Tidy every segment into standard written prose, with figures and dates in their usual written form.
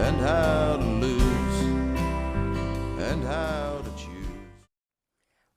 and how to lose, and how to choose.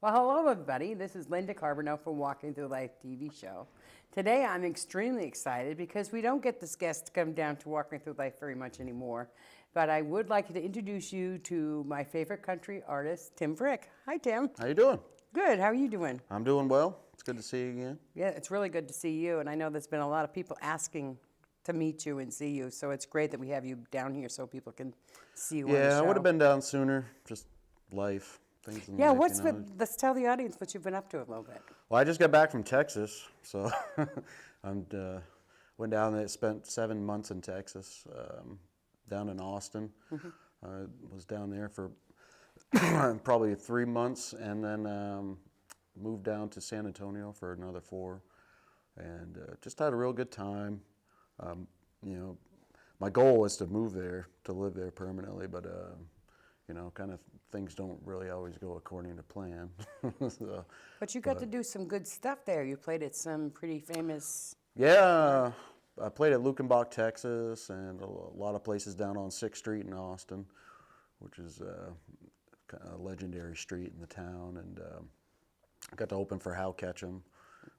Well, hello everybody. This is Linda Carbonell from Walking Through Life TV show. Today I'm extremely excited because we don't get this guest to come down to Walking Through Life very much anymore. But I would like to introduce you to my favorite country artist, Tim Brick. Hi, Tim. How you doing? Good. How are you doing? I'm doing well. It's good to see you again. Yeah, it's really good to see you. And I know there's been a lot of people asking to meet you and see you. So it's great that we have you down here so people can see you on the Yeah, show. I would have been down sooner. Just life, things in Yeah, life, what's you know. been, let's tell the audience what you've been up to a little bit. Well, I just got back from Texas, so went down there, spent 7 months in Texas, down in Austin. Was down there for probably 3 months, and then moved down to San Antonio for another 4, and just had a real good time. You know, my goal was to move there, to live there permanently, but you know, kind of things don't really always go according to plan. So, But you got to do some good stuff there. You played at some pretty famous... yeah, I played at Lukenbach, Texas, and a lot of places down on 6th Street in Austin, which is kind of a legendary street in the town. And I got to open for Hal Ketchum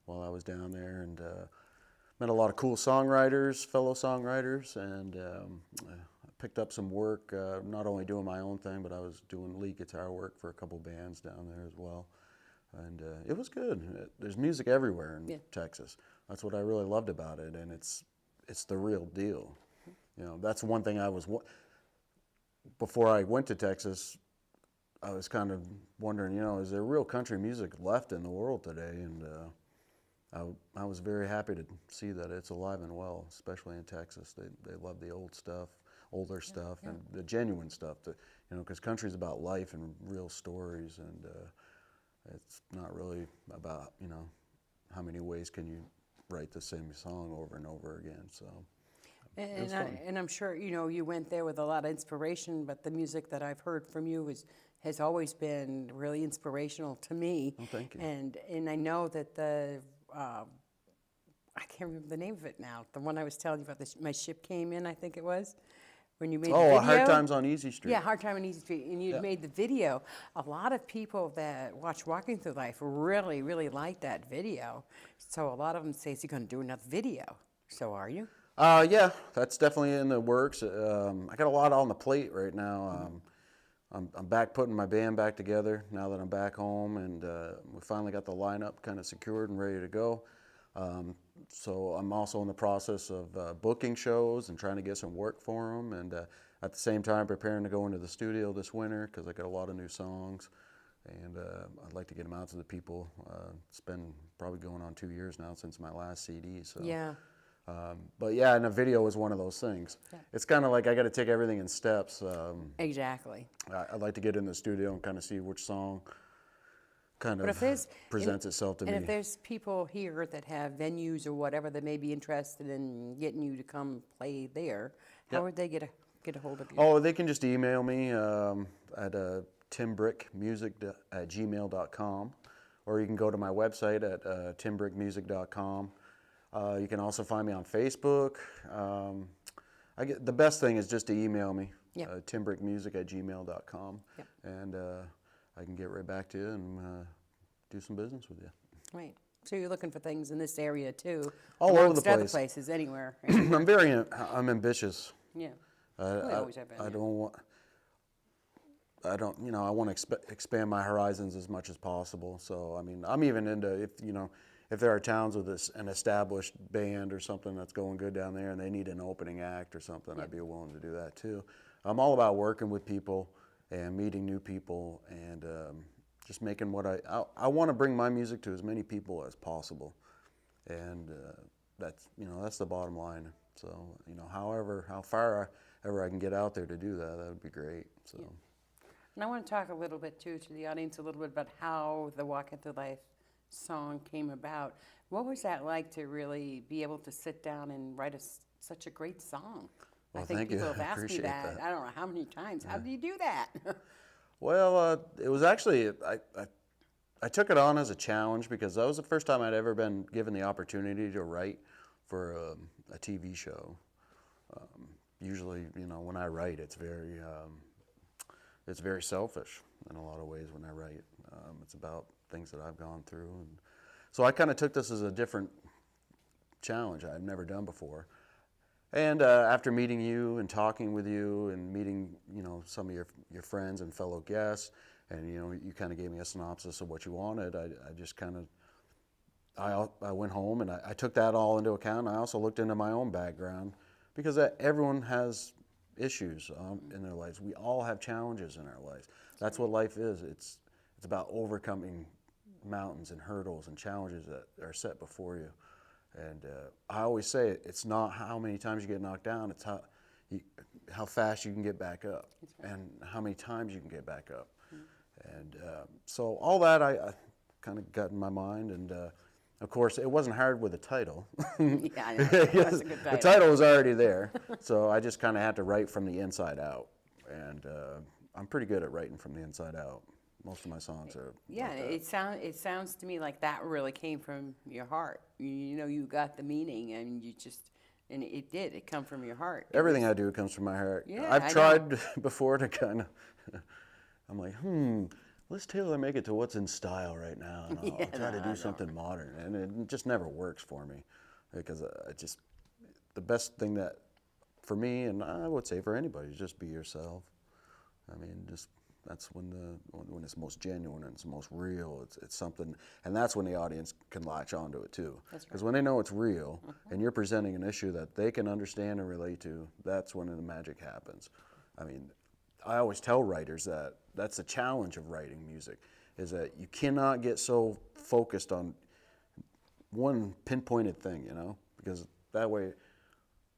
while I was down there, and met a lot of cool songwriters, fellow songwriters, and I picked up some work, not only doing my own thing, but I was doing lead guitar work for a couple bands down there as well. And it was good. There's music everywhere in Texas. That's what I really loved about it, and it's the real deal. You know, that's one thing I was, before I went to Texas, I was kind of wondering, you know, is there real country music left in the world today? And I was very happy to see that it's alive and well, especially in Texas. They love the old stuff, older stuff, and the genuine stuff. That, you know, because country's about life and real stories, and it's not really about, you know, how many ways can you write the same song over and over again. So. And I'm sure, you know, you went there with a lot of inspiration, but the music that I've heard from you has always been really inspirational to me. Oh, thank you. And I know that I can't remember the name of it now. The one I was telling you about, my ship came in, I think it was, when you made the video. Hard Times on Easy Street. Yeah, Hard Time on Easy Street, and you made the video. A lot of people that watch Walking Through Life really, really like that video. So a lot of them say, is he going to do another video? So are you? Yeah, that's definitely in the works. I got a lot on the plate right now. I'm back putting my band back together now that I'm back home, and we finally got the lineup kind of secured and ready to go. So I'm also in the process of booking shows and trying to get some work for them, and at the same time preparing to go into the studio this winter because I got a lot of new songs, and I'd like to get them out to the people. It's been probably going on 2 years now since my last CD. So. Yeah. But yeah, and a video is one of those things. Yeah. It's kind of like I got to take everything in steps. Exactly. I'd like to get in the studio and kind of see which song kind of presents itself to me. And if there's people here that have venues or whatever that may be interested in getting you to come play there, how would they get a hold of you? Oh, they can just email me at timbrickmusic@gmail.com, or you can go to my website at timbrickmusic.com. You can also find me on Facebook. The best thing is just to email me, timbrickmusic@gmail.com, and I can get right back to you and do some business with you. Right. So you're looking for things in this area too, all over the place. Other places, anywhere. I'm ambitious. Yeah. I always have been. I don't, you know, I want to expand my horizons as much as possible. So I mean, I'm even into if there are towns with an established band or something that's going good down there and they need an opening act or something, I'd be willing to do that too. I'm all about working with people and meeting new people, and just making what I want to bring my music to as many people as possible, and that's the bottom line. So how far ever I can get out there to do that, that would be great. So. Yeah. And I want to talk a little bit too to the audience a little bit about how the Walking Through Life song came about. What was that like to really be able to sit down and write such a great song? Well, I think people have asked me that. I don't know how many times. How do you do that? Well, it was actually, I took it on as a challenge because that was the first time I'd ever been given the opportunity to write for a TV show. usually, you know, when I write, it's very selfish in a lot of ways when I write. It's about things that I've gone through, and so I kind of took this as a different challenge I've never done before. And after meeting you and talking with you and meeting, you know, some of your friends and fellow guests, and you know, you kind of gave me a synopsis of what you wanted. I just kind of, I went home and I took that all into account. I also looked into my own background because everyone has issues in their lives. We all have challenges in our lives. That's what life is. It's about overcoming mountains and hurdles and challenges that are set before you. And I always say it's not how many times you get knocked down, it's how fast you can get back up, and how many times you can get back up. And so all that I kind of got in my mind, and of course it wasn't hard with the title. Yeah, I know. That was a good title. The title was already there, so I just kind of had to write from the inside out, and I'm pretty good at writing from the inside out. Most of my songs are. Yeah, like that. it sounds to me like that really came from your heart. You know, you got the meaning, and and it did. It come from your heart. Everything I do comes from my heart. Yeah, I've I tried know. before to kind of. I'm like, let's tailor make it to what's in style right now, and I'll try to do something modern, and it just never works for me, because the best thing that for me, and I would say for anybody, is just be yourself. I mean, that's when it's most genuine and it's most real. It's something, and that's when the audience can latch onto it too. Because when they know it's real, and you're presenting an issue that they can understand and relate to, that's when the magic happens. I mean, I always tell writers that that's the challenge of writing music, is that you cannot get so focused on one pinpointed thing, you know, because that way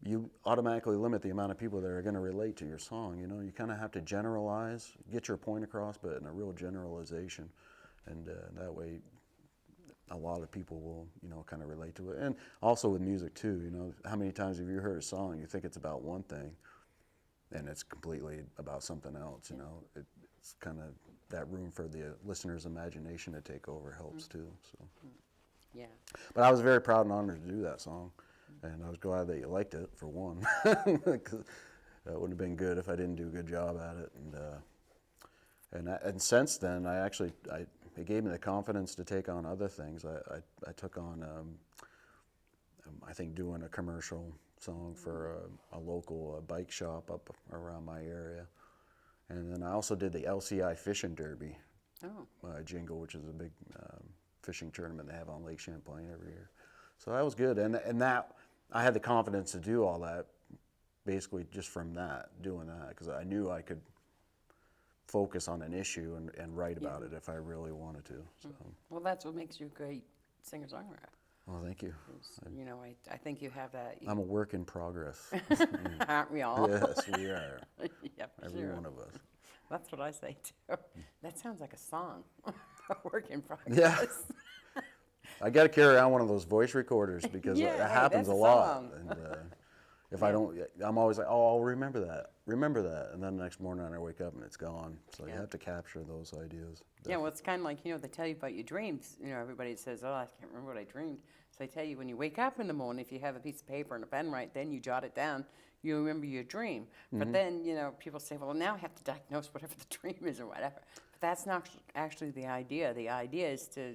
you automatically limit the amount of people that are going to relate to your song. You know, you kind of have to generalize, get your point across, but in a real generalization, and that way a lot of people will, you know, kind of relate to it. And also with music too, you know, how many times have you heard a song, you think it's about one thing, and it's completely about something else, you know? It's kind of that room for the listener's imagination to take over helps too, so. Yeah. But I was very proud and honored to do that song. And I was glad that you liked it, for one, because that wouldn't have been good if I didn't do a good job at it. And since then, it gave me the confidence to take on other things. I took on, I think, doing a commercial song for a local bike shop up around my area. And then I also did the LCI Fishing Derby jingle, which is a big fishing tournament they have on Lake Champlain every year. So that was good, and that I had the confidence to do all that, basically just from doing that, because I knew I could focus on an issue and write about it if I really wanted to. So. Well, that's what makes you a great singer-songwriter. Well, thank you. You know, I think you have that. I'm a work in progress. Aren't we all? Yes, we are. Yep, Every sure. one of us. That's what I say too. That sounds like a song. A work in progress. Yeah. I got to carry around one of those voice recorders because it happens that's a a lot. song. And if I don't, I'm always like, oh, I'll remember that. And then the next morning I wake up and it's gone. So you have to capture those ideas. Yeah, well, it's kind of like, you know, they tell you about your dreams. You know, everybody says, oh, I can't remember what I dreamed. So they tell you when you wake up in the morning, if you have a piece of paper and a pen right then, you jot it down, you remember your dream. But then, you know, people say, well, now I have to diagnose whatever the dream is or whatever. But that's not actually the idea. The idea is to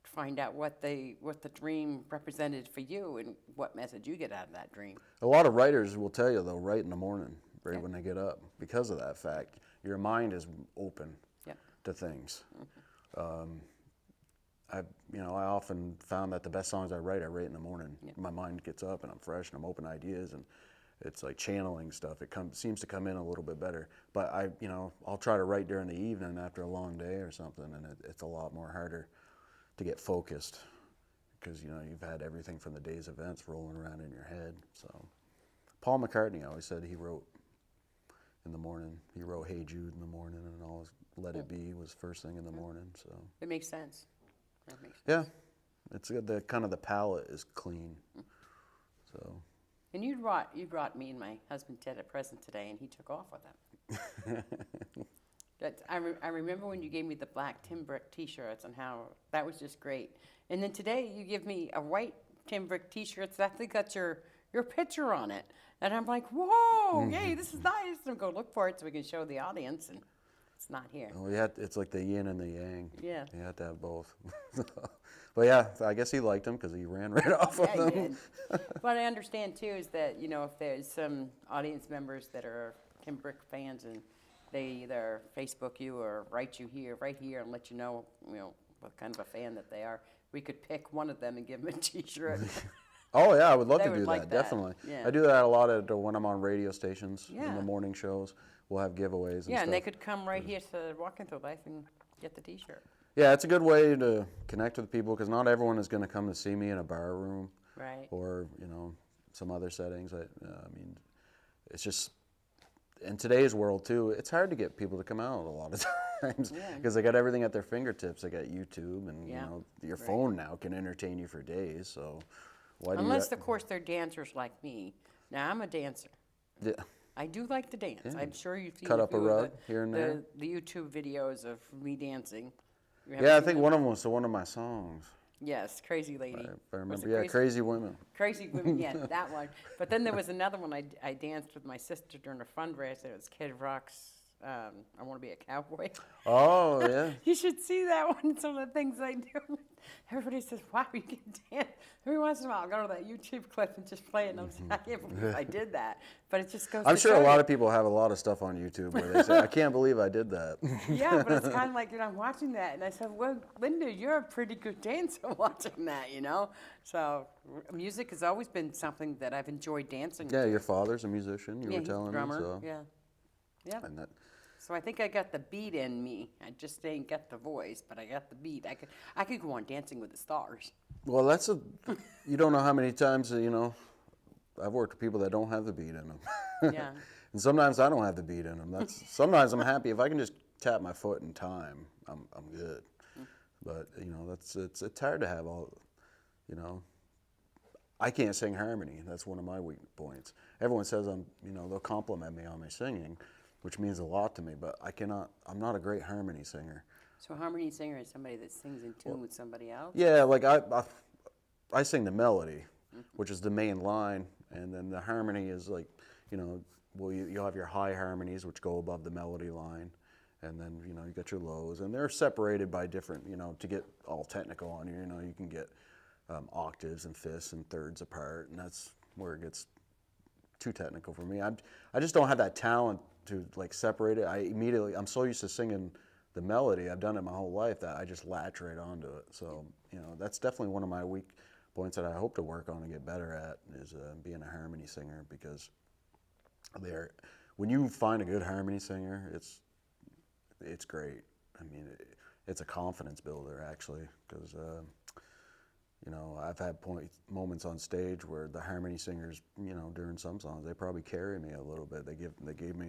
find out what the dream represented for you and what message you get out of that dream. A lot of writers will tell you they'll write in the morning, right when they get up, because of that fact. Your mind is open to things. I often found that the best songs I write in the morning. My mind gets up and I'm fresh and I'm open to ideas, and it's like channeling stuff. It seems to come in a little bit better. But I'll try to write during the evening after a long day or something, and it's a lot more harder to get focused because you've had everything from the day's events rolling around in your head. So Paul McCartney always said he wrote in the morning. He wrote Hey Jude in the morning, and always Let It Be was first thing in the morning. So it makes sense. That makes sense. Yeah, it's the kind of the palette is clean. So. And you brought me and my husband Ted a present today, and he took off with it. I remember when you gave me the black Tim Brick T-shirts and how that was just great. And then today you give me a white Tim Brick T-shirts. I think that's your your picture on it. And I'm like, whoa, yay, this is nice. And go look for it so we can show the audience, and it's not here. Well, it's like the yin and the yang. Yeah. You have to have both. But yeah, I guess he liked him because he ran right off Yeah, of he them. did. What I understand too is that, if there's some audience members that are Tim Brick fans and they either Facebook you or write you right here and let you know, what kind of a fan that they are, we could pick one of them and give them a T-shirt. Oh yeah, I would love They to would do like that, that. definitely. Yeah. I do that a lot when I'm on radio stations in Yeah. the morning shows. We'll have giveaways and Yeah, stuff. and they could come right here to Walking Through Life and get the T-shirt. Yeah, it's a good way to connect with people because not everyone is going to come to see me in a bar room Right. or some other settings. I mean, it's just in today's world too. It's hard to get people to come out a lot of times Yeah. because they got everything at their fingertips. They got YouTube and Yeah. your Right. phone now can entertain you for days. So why do Unless, you? of course, they're dancers like me. Now, I'm a dancer. Yeah. I do like to dance. Yeah. I'm sure you've seen Cut a up a few of rug here and there. the YouTube videos of me dancing. You haven't Yeah, I seen think them? one of them was one of my songs. Yes, Crazy Lady. If I Was remember. it Yeah, Crazy Women. Crazy Women, yeah, that one. But then there was another one I danced with my sister during a fundraiser. It was Kid Rock's I Want to Be a Cowboy. Oh yeah. You should see that one, some of the things I do. Everybody says, wow, you can dance. Every once in a while, I'll go to that YouTube clip and just play it, and I'm saying, I can't believe I did that. But it just goes I'm to sure show a lot you. of people have a lot of stuff on YouTube where they say, I can't believe I did that. Yeah, but it's kind of like, I'm watching that, and I said, well, Linda, you're a pretty good dancer watching that, So music has always been something that I've enjoyed dancing Yeah, to. your father's a musician, you Yeah, were he's telling a drummer, me. So. yeah. Yeah. And that, So I think I got the beat in me. I just ain't got the voice, but I got the beat. I could go on Dancing with the Stars. well, you don't know how many times, I've worked with people that don't have the beat in them. Yeah. And sometimes I don't have the beat in them. Sometimes I'm happy if I can just tap my foot in time, I'm good. But, it's hard to have all, I can't sing harmony. That's one of my weak points. Everyone says they'll compliment me on my singing, which means a lot to me, but I'm not a great harmony singer. So a harmony singer is somebody that sings in tune with somebody else? Yeah, like I sing the melody, which is the main line, and then the harmony is like, you'll have your high harmonies, which go above the melody line, and then, you got your lows, and they're separated by different, to get all technical on you, you can get octaves and fifths and thirds apart, and that's where it gets too technical for me. I just don't have that talent to like separate it. I'm so used to singing the melody. I've done it my whole life that I just latch right onto it. So, that's definitely one of my weak points that I hope to work on and get better at is being a harmony singer because when you find a good harmony singer, it's great. I mean, it's a confidence builder actually because I've had moments on stage where the harmony singers, during some songs, they probably carry me a little bit. They gave me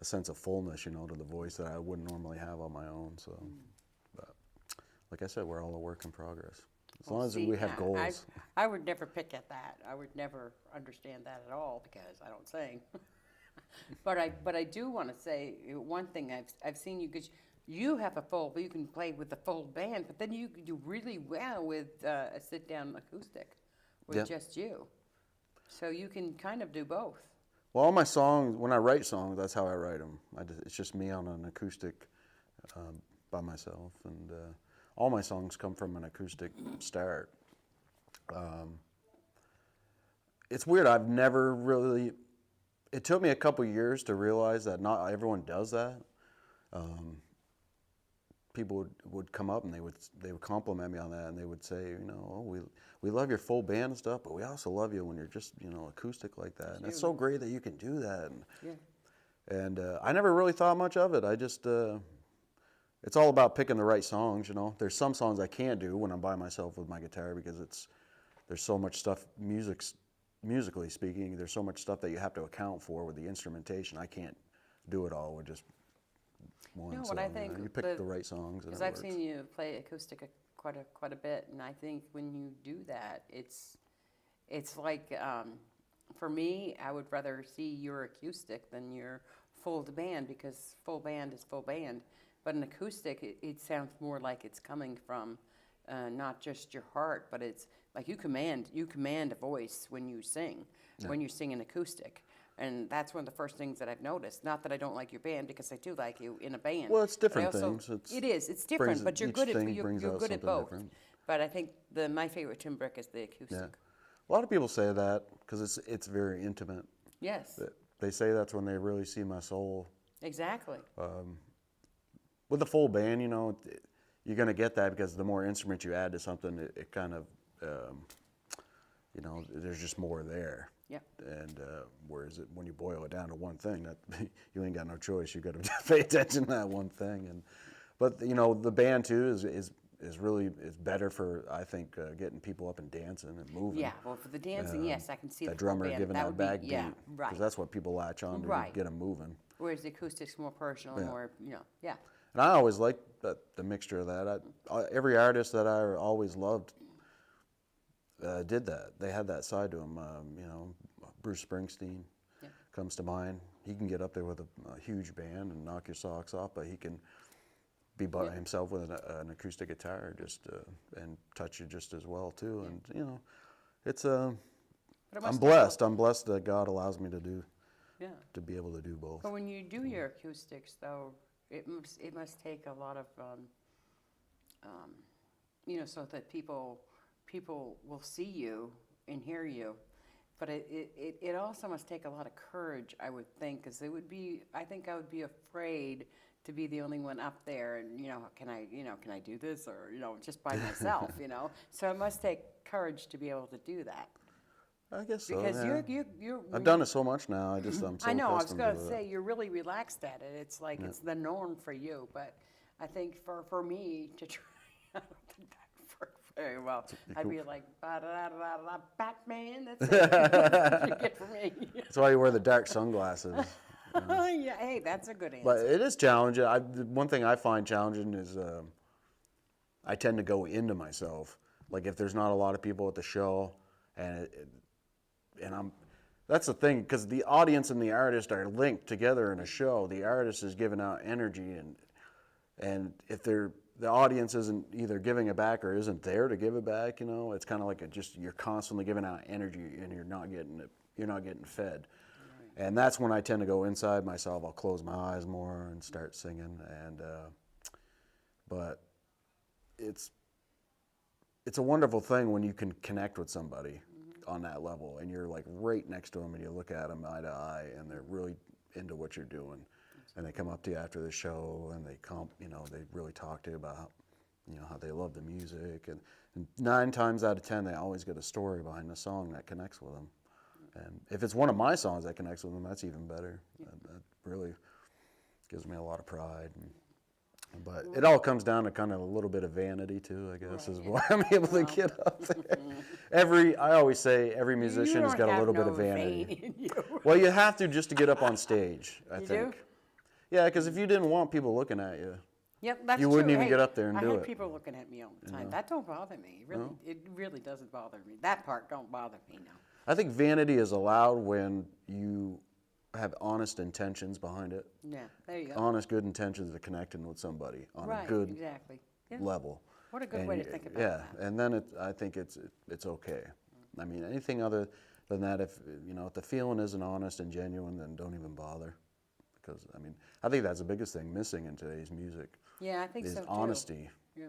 a sense of fullness, to the voice that I wouldn't normally have on my own. So, but like I said, we're all a work in progress. As long as we have goals. I would never pick at that. I would never understand that at all because I don't sing. But I do want to say one thing. I've seen you because you have you can play with the full band, but then you do really well with a sit-down acoustic with just you. So you can kind of do both. Well, all my songs, when I write songs, that's how I write them. It's just me on an acoustic by myself, and all my songs come from an acoustic start. It's weird. I've never really. It took me a couple years to realize that not everyone does that. People would come up and they would compliment me on that, and they would say, we love your full band and stuff, but we also love you when you're just acoustic like that. And it's so great that you can do that. And I never really thought much of it. I just it's all about picking the right songs. There's some songs I can't do when I'm by myself with my guitar because there's so much stuff musically speaking. There's so much stuff that you have to account for with the instrumentation. I can't do it all with just one song. I think you pick the right songs. Because I've seen you play acoustic quite a bit, and I think when you do that, it's like for me, I would rather see your acoustic than your full band because full band is full band, but an acoustic it sounds more like it's coming from not just your heart, but Like you command a voice when you sing, when you sing an acoustic. And that's one of the first things that I've noticed. Not that I don't like your band, because I do like you in a band. Well, it's different but I also, things. It's different, but you're good at brings you're out good at something both. different. But I think my favorite Tim Brick is the acoustic. Yeah. A lot of people say that because it's very intimate. Yes. They say that's when they really see my soul. Exactly. With the full band, you know, you're going to get that because the more instruments you add to something, it kind of, you know, there's just more there. Yeah. And whereas when you boil it down to one thing, that you ain't got no choice. You got to pay attention to that one thing. But you know, the band too is really better for, I think, getting people up and dancing and moving. Yeah. Well, for the dancing, yes, I can see that the full drummer band. giving that would back be, beat. yeah, right. Because that's what people latch on to Right. get them moving. Whereas the acoustic's more personal, more, you know, yeah. And I always liked the mixture of that. Every artist that I always loved did that. They had that side to them. You know, Bruce Springsteen comes to mind. He can get up there with a huge band and knock your socks off, but he can be by himself with an acoustic guitar and touch you just as well too. And you know, it's I'm blessed. I'm blessed that God allows me to be able to do both. But when you do your acoustics, though, it must take a lot of, you know, so that people will see you and hear you. But it also must take a lot of courage, I would think, because I think I would be afraid to be the only one up there, and can I do this, or just by myself, So it must take courage to be able to do that. I guess so. Because yeah. you're I've done it so much now. I'm so I know. I was accustomed going to to say you're really relaxed at it. It's like it's the norm for you. But I think for me to try, I don't think that would work very well. I'd be like Batman. That's what you get from me. That's why you wear the dark sunglasses. Yeah. Hey, that's a good answer. But it is challenging. One thing I find challenging is I tend to go into myself. Like if there's not a lot of people at the show, that's the thing, because the audience and the artist are linked together in a show. The artist is giving out energy, and if the audience isn't either giving it back or isn't there to give it back, it's kind of like you're constantly giving out energy and you're not getting fed. Right. And that's when I tend to go inside myself. I'll close my eyes more and start singing, but it's a wonderful thing when you can connect with somebody on that level, and you're like right next to them, and you look at them eye to eye, and they're really into what you're doing, and they come up to you after the show, and they really talk to you about how they love the music, and 9 times out of 10 they always get a story behind the song that connects with them, and if it's one of my songs that connects with them, that's even better. That really gives me a lot of pride. But it all comes down to kind of a little bit of vanity too, I guess, is why I'm able to get up there. I always say every musician has got a little bit of vanity. Well, you have to just to get up on stage, I think. Do? Yeah, because if you didn't want people looking at you, yep, that's you true. wouldn't even get up there and do I it. have people looking at me all the time. That don't bother me. It really doesn't bother me. That part don't bother me now. I think vanity is allowed when you have honest intentions behind it. Yeah, there you go. Honest, good intentions of connecting with somebody on a good level. What a good way to think about yeah, that. and then I think it's okay. I mean, anything other than that, if the feeling isn't honest and genuine, then don't even bother. Because I think that's the biggest thing missing in today's music. Yeah, I think so too. Honesty. Yeah.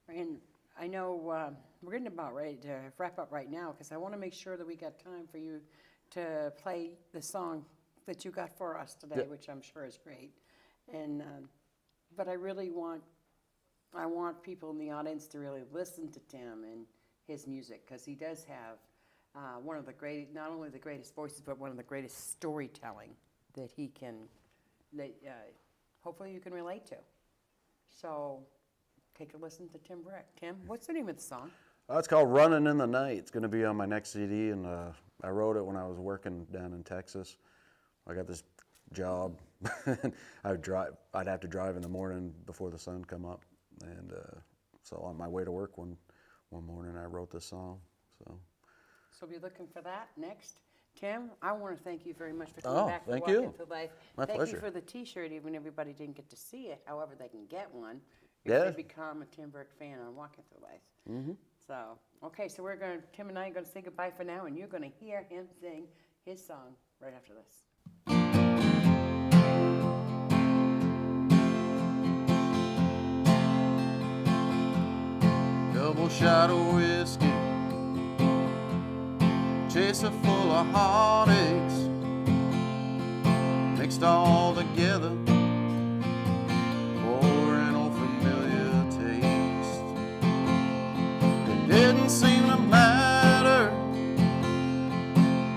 And I know we're getting about ready to wrap up right now, because I want to make sure that we got time for you to play the song that you got for us today, which I'm sure is great. And but I want people in the audience to really listen to Tim and his music, because he does have one of the great, not only the greatest voices, but one of the greatest storytelling that hopefully you can relate to. So take a listen to Tim Brick. Tim, what's the name of the song? It's called "Running in the Night." It's going to be on my next CD, and I wrote it when I was working down in Texas. I got this job. I'd have to drive in the morning before the sun come up, and so on my way to work one morning, I wrote this song. So be looking for that next. Tim, I want to thank you very much for coming back. Thank Walking you. Through Life. My thank pleasure. you for the T-shirt, even everybody didn't get to see it. However, they can get one if Yeah. they become a Tim Brick fan on Walking Through Life. So, okay, so Tim and I are gonna say goodbye for now, and you're gonna hear him sing his song right after this. Double shot of whiskey, chaser full of heartaches, mixed all together for an old familiar taste. It didn't seem to matter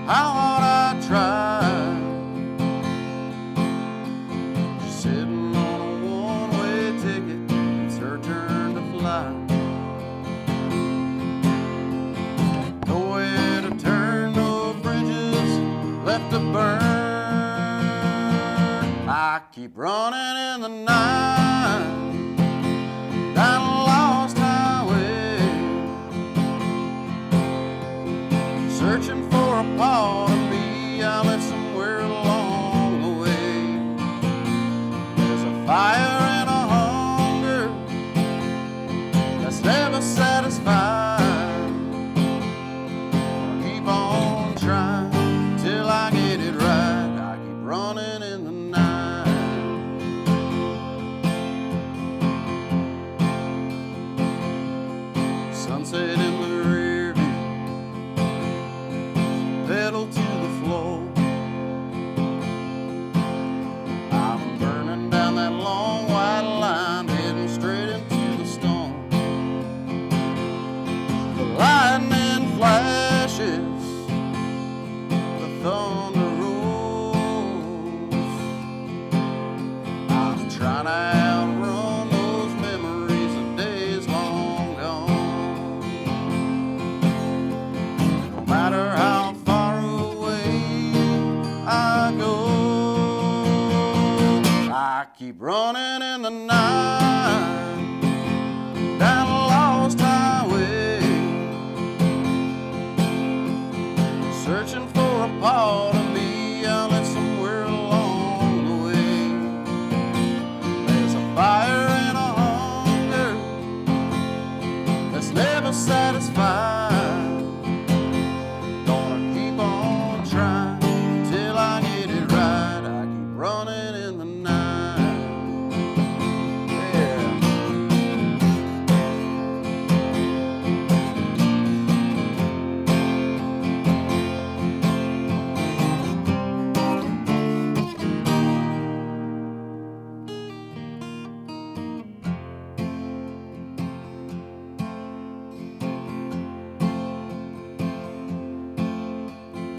how hard I tried, just sitting on a one-way ticket, it's her turn to fly. Nowhere to turn, no bridges left to burn. I keep running in the night down a lost highway, searching for a part of me I left somewhere along the way. There's a fire and a hunger that's never satisfied. Keep on trying till I get it right. I keep running in the night. Sunset in the rear view, pedal to the floor. I'm burning down that long white line, heading straight into the storm. The lightning flashes, the thunder rolls. I'm trying to outrun those memories of days long gone. No matter how far away I go, I keep running in the night down a lost highway, searching for a part of me I left somewhere along the way. There's a fire and a hunger that's never satisfied. Gonna keep on trying till I get it right. I keep running in the night. Yeah.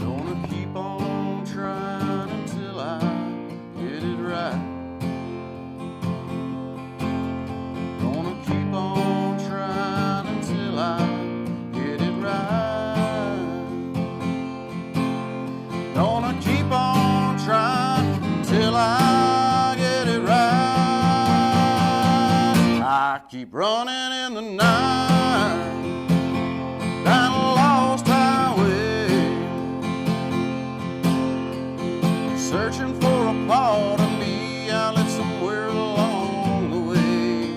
Gonna keep on trying until I get it right. Gonna keep on trying until I get it right. Gonna keep on trying until I get it right. I keep running in the night down a lost highway, searching for a part of me I left somewhere along the way.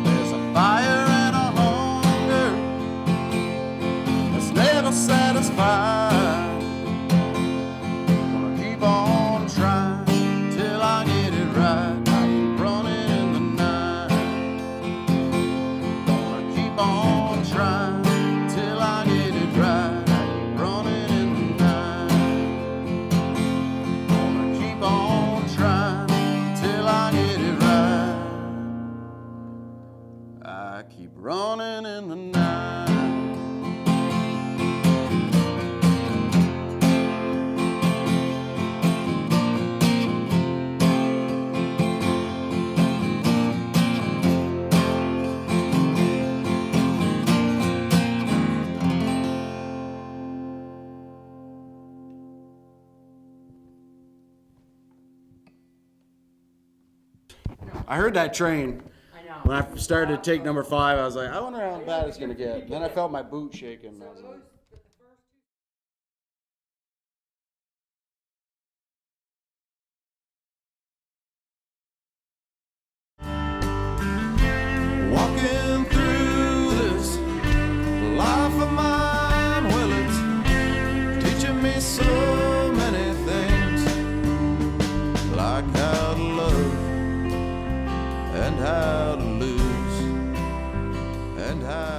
There's a fire and a hunger that's never satisfied. Gonna keep on trying till I get it right. I keep running in the night. Gonna keep on trying till I get it right. I keep running in the night. Gonna keep on trying till I get it right. I keep running in the night. I heard that train. I know. When I started to take number 5, I was like, I wonder how bad it's gonna get. Then I felt my boot shaking. I was like, Walking through this me so many things, like how to love and how to lose and how